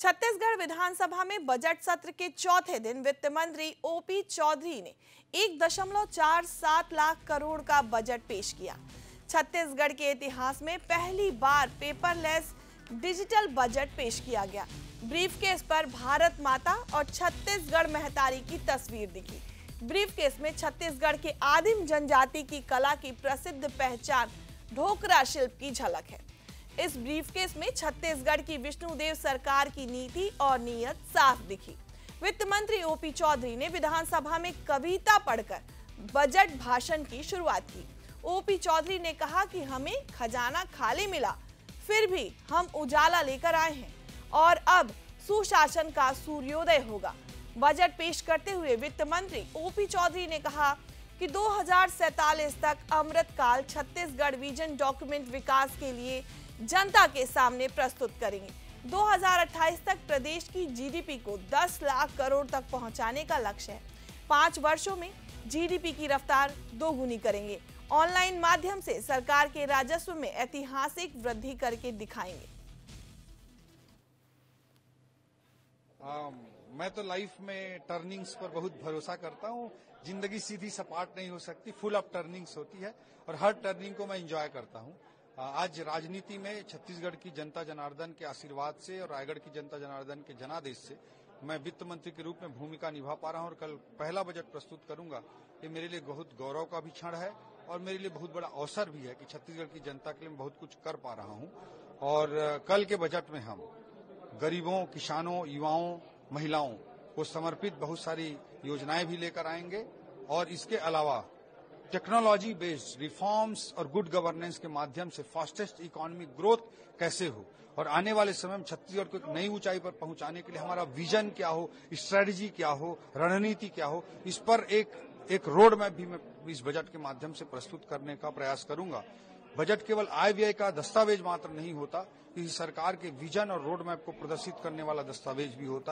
छत्तीसगढ़ विधानसभा में बजट सत्र के चौथे दिन वित्त मंत्री ओपी चौधरी ने 1.47 लाख करोड़ का बजट पेश किया। छत्तीसगढ़ के इतिहास में पहली बार पेपरलेस डिजिटल बजट पेश किया गया। ब्रीफकेस पर भारत माता और छत्तीसगढ़ महतारी की तस्वीर दिखी। ब्रीफकेस में छत्तीसगढ़ के आदिम जनजाति की कला की प्रसिद्ध पहचान ढोकरा शिल्प की झलक है। इस ब्रीफकेस में छत्तीसगढ़ की विष्णुदेव सरकार की नीति और नीयत साफ दिखी। वित्त मंत्री ओपी चौधरी ने विधानसभा में कविता पढ़कर बजट भाषण की शुरुआत की। ओपी चौधरी ने कहा कि हमें खजाना खाली मिला, फिर भी हम उजाला लेकर आए हैं और अब सुशासन का सूर्योदय होगा। बजट पेश करते हुए वित्त मंत्री ओपी चौधरी ने कहा कि 2047 तक अमृतकाल छत्तीसगढ़ विजन डॉक्यूमेंट विकास के लिए जनता के सामने प्रस्तुत करेंगे। 2028 तक प्रदेश की जीडीपी को 10 लाख करोड़ तक पहुंचाने का लक्ष्य है। 5 वर्षों में जीडीपी की रफ्तार दोगुनी करेंगे। ऑनलाइन माध्यम से सरकार के राजस्व में ऐतिहासिक वृद्धि करके दिखाएंगे। मैं तो लाइफ में टर्निंग्स पर बहुत भरोसा करता हूँ। जिंदगी सीधी सपाट नहीं हो सकती, फुल ऑफ टर्निंग्स होती है और हर टर्निंग को मैं एंजॉय करता हूँ। आज राजनीति में छत्तीसगढ़ की जनता जनार्दन के आशीर्वाद से और रायगढ़ की जनता जनार्दन के जनादेश से मैं वित्त मंत्री के रूप में भूमिका निभा पा रहा हूँ और कल पहला बजट प्रस्तुत करूंगा। ये मेरे लिए बहुत गौरव का भी क्षण है और मेरे लिए बहुत बड़ा अवसर भी है कि छत्तीसगढ़ की जनता के लिए मैं बहुत कुछ कर पा रहा हूँ। और कल के बजट में हम गरीबों, किसानों, युवाओं, महिलाओं को समर्पित बहुत सारी योजनाएं भी लेकर आएंगे और इसके अलावा टेक्नोलॉजी बेस्ड रिफॉर्म्स और गुड गवर्नेंस के माध्यम से फास्टेस्ट इकोनॉमिक ग्रोथ कैसे हो और आने वाले समय में छत्तीसगढ़ को एक नई ऊंचाई पर पहुंचाने के लिए हमारा विजन क्या हो, स्ट्रेटजी क्या हो, रणनीति क्या हो, इस पर एक रोड मैप भी मैं इस बजट के माध्यम से प्रस्तुत करने का प्रयास करूंगा। बजट केवल आय व्यय का दस्तावेज मात्र नहीं होता, इस सरकार के विजन और रोड मैप को प्रदर्शित करने वाला दस्तावेज भी होता है।